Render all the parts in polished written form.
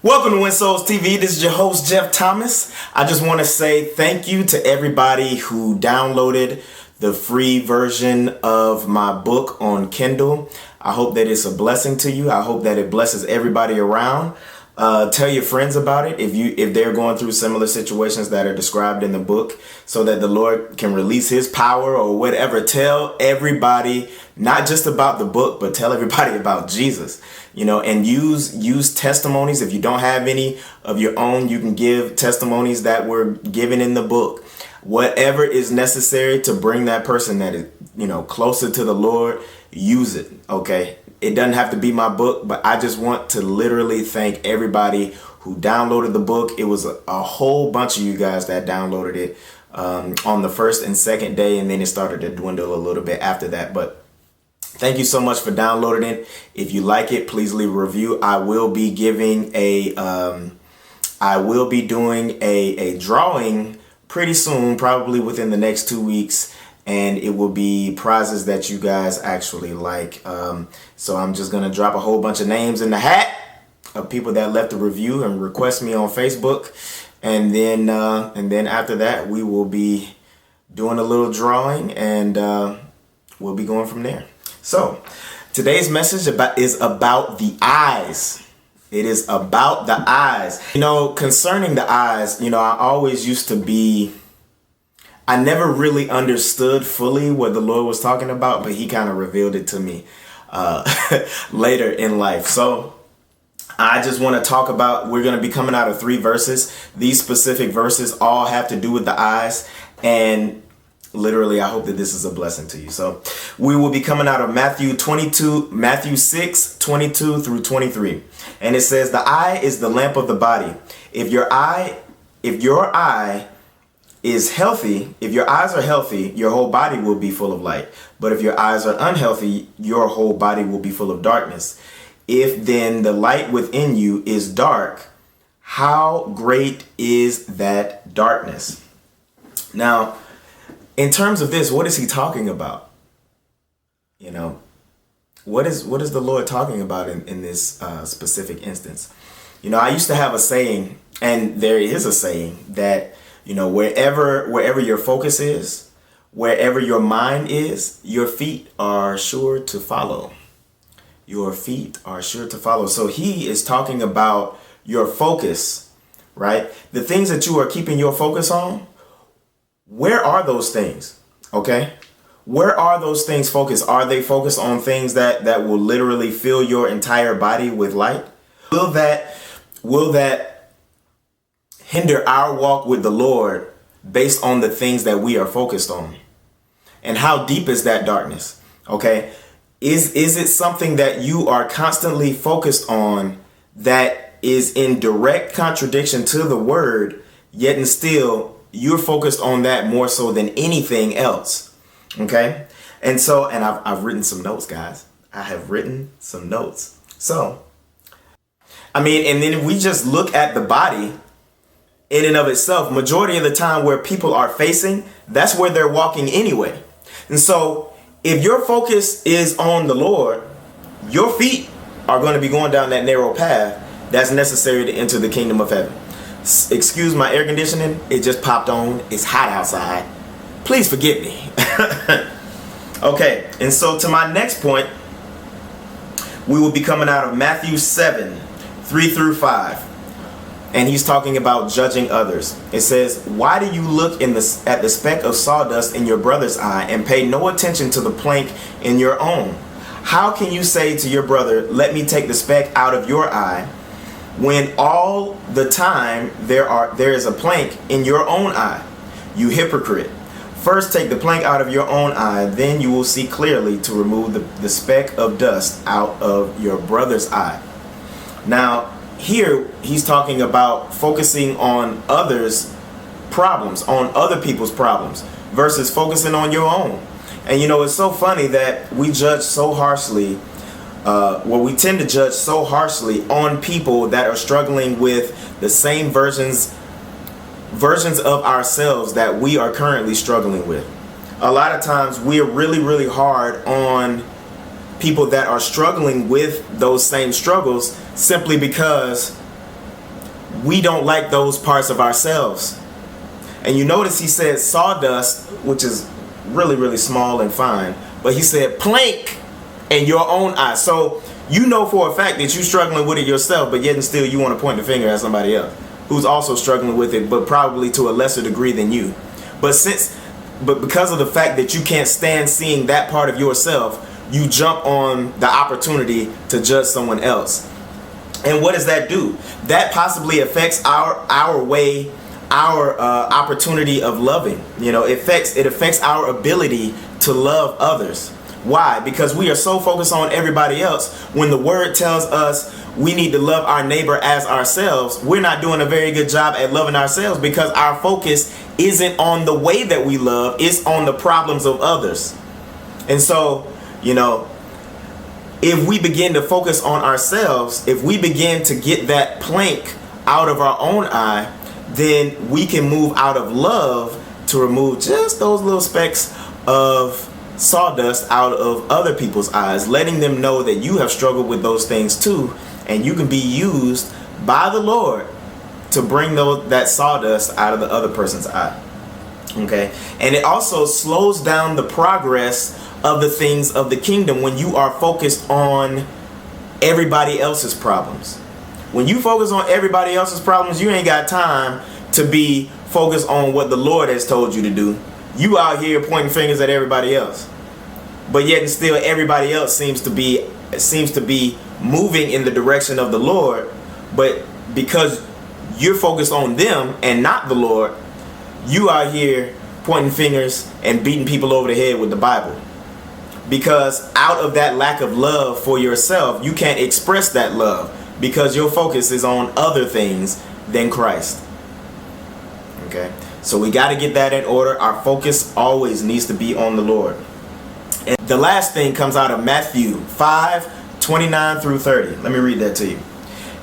Welcome to Win Souls TV. This is your host, Jeff Thomas. I just want to say thank you to everybody who downloaded the free version of my book on Kindle. I hope that it's a blessing to you. I hope that it blesses everybody around. Tell your friends about it if they're going through similar situations that are described in the book, so that the Lord can release his power or whatever. Tell everybody, not just about the book, but tell everybody about Jesus, and use testimonies. If you don't have any of your own, you can give testimonies that were given in the book. Whatever is necessary to bring that person that is, closer to the Lord, use it. Okay. It doesn't have to be my book, but I just want to literally thank everybody who downloaded the book. It was a whole bunch of you guys that downloaded it on the first and second day, and then it started to dwindle a little bit after that. But thank you so much for downloading it. If you like it, please leave a review. I will be doing a drawing pretty soon, probably within the next 2 weeks. And it will be prizes that you guys actually like. So I'm just going to drop a whole bunch of names in the hat of people that left a review and request me on Facebook. And then after that, we will be doing a little drawing, and we'll be going from there. So today's message is about the eyes. It is about the eyes. Concerning the eyes, I always used to be... I never really understood fully what the Lord was talking about, but he kind of revealed it to me later in life. So I just want to talk about, we're going to be coming out of 3 verses. These specific verses all have to do with the eyes. And literally, I hope that this is a blessing to you. So we will be coming out of Matthew 6, 22 through 23. And it says, the eye is the lamp of the body. If your eye is healthy, if your eyes are healthy, your whole body will be full of light. But if your eyes are unhealthy, your whole body will be full of darkness. If then the light within you is dark, how great is that darkness? Now, in terms of this, what is he talking about? What is the Lord talking about in this specific instance? I used to have a saying, and there is a saying that wherever your focus is, wherever your mind is, your feet are sure to follow. Your feet are sure to follow. So he is talking about your focus, right? The things that you are keeping your focus on, where are those things? Okay? Where are those things focused? Are they focused on things that will literally fill your entire body with light? Will that hinder our walk with the Lord based on the things that we are focused on? And how deep is that darkness? Okay. Is it something that you are constantly focused on that is in direct contradiction to the word, yet and still you're focused on that more so than anything else? Okay. And I've written some notes, guys. I have written some notes. So, and then if we just look at the body, in and of itself, majority of the time where people are facing, that's where they're walking anyway. And so if your focus is on the Lord, your feet are going to be going down that narrow path that's necessary to enter the kingdom of heaven. Excuse my air conditioning. It just popped on. It's hot outside. Please forgive me. Okay. And so to my next point, we will be coming out of Matthew 7, 3 through 5. And he's talking about judging others. It says, why do you look at the speck of sawdust in your brother's eye and pay no attention to the plank in your own? How can you say to your brother, let me take the speck out of your eye, when all the time there is a plank in your own eye? You hypocrite. First take the plank out of your own eye, then you will see clearly to remove the speck of dust out of your brother's eye. Now, here he's talking about focusing on others' problems, on other people's problems, versus focusing on your own. And it's so funny that we judge so harshly, we tend to judge so harshly on people that are struggling with the same versions of ourselves that we are currently struggling with. A lot of times we're really, really hard on people that are struggling with those same struggles simply because we don't like those parts of ourselves. And you notice he said sawdust, which is really, really small and fine, but he said plank in your own eye. So you know for a fact that you're struggling with it yourself, but yet and still you want to point the finger at somebody else who's also struggling with it, but probably to a lesser degree than you. But because of the fact that you can't stand seeing that part of yourself, you jump on the opportunity to judge someone else. And what does that do? That possibly affects our opportunity of loving. You know, it affects our ability to love others. Why? Because we are so focused on everybody else. When the word tells us we need to love our neighbor as ourselves, we're not doing a very good job at loving ourselves, because our focus isn't on the way that we love, it's on the problems of others. And so, you know, if we begin to focus on ourselves, if we begin to get that plank out of our own eye, then we can move out of love to remove just those little specks of sawdust out of other people's eyes, letting them know that you have struggled with those things too, and you can be used by the Lord to bring that sawdust out of the other person's eye. Okay? And it also slows down the progress of the things of the kingdom when you are focused on everybody else's problems. When you focus on everybody else's problems, you ain't got time to be focused on what the Lord has told you to do. You out here pointing fingers at everybody else. But yet and still everybody else seems to be moving in the direction of the Lord, but because you're focused on them and not the Lord, you out here pointing fingers and beating people over the head with the Bible. Because out of that lack of love for yourself, you can't express that love because your focus is on other things than Christ. Okay? So we got to get that in order. Our focus always needs to be on the Lord. And the last thing comes out of Matthew 5:29 through 30. Let me read that to you.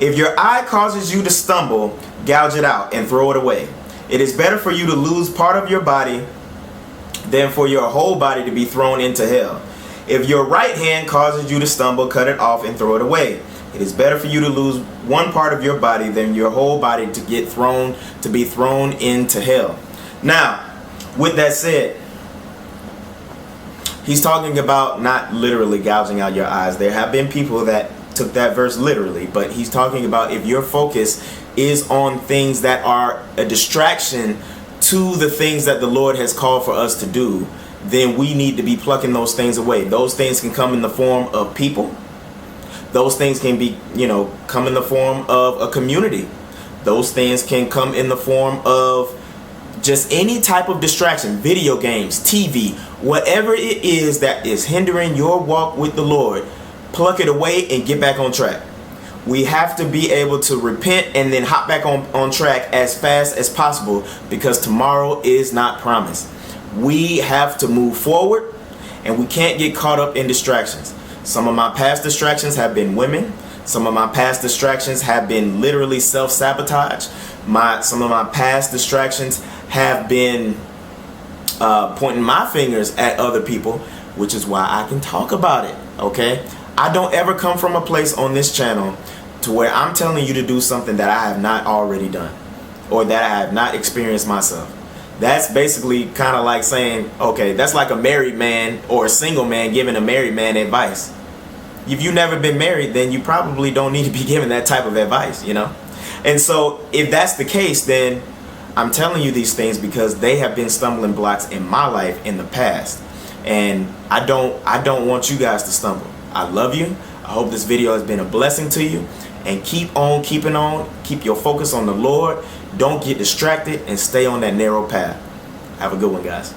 If your eye causes you to stumble, gouge it out and throw it away. It is better for you to lose part of your body than for your whole body to be thrown into hell. If your right hand causes you to stumble, cut it off and throw it away. It is better for you to lose one part of your body than your whole body to be thrown into hell. Now, with that said, he's talking about not literally gouging out your eyes. There have been people that took that verse literally, but he's talking about if your focus is on things that are a distraction to the things that the Lord has called for us to do, then we need to be plucking those things away. Those things can come in the form of people. Those things can be, come in the form of a community. Those things can come in the form of just any type of distraction, video games, TV, whatever it is that is hindering your walk with the Lord, pluck it away and get back on track. We have to be able to repent and then hop back on track as fast as possible, because tomorrow is not promised. We have to move forward, and we can't get caught up in distractions. Some of my past distractions have been women. Some of my past distractions have been literally self-sabotage. Some of my past distractions have been pointing my fingers at other people, which is why I can talk about it, okay? I don't ever come from a place on this channel to where I'm telling you to do something that I have not already done or that I have not experienced myself. That's basically kind of like saying, okay, that's like a married man or a single man giving a married man advice. If you've never been married, then you probably don't need to be given that type of advice, And so if that's the case, then I'm telling you these things because they have been stumbling blocks in my life in the past. And I don't want you guys to stumble. I love you. I hope this video has been a blessing to you. And keep on keeping on. Keep your focus on the Lord. Don't get distracted and stay on that narrow path. Have a good one, guys.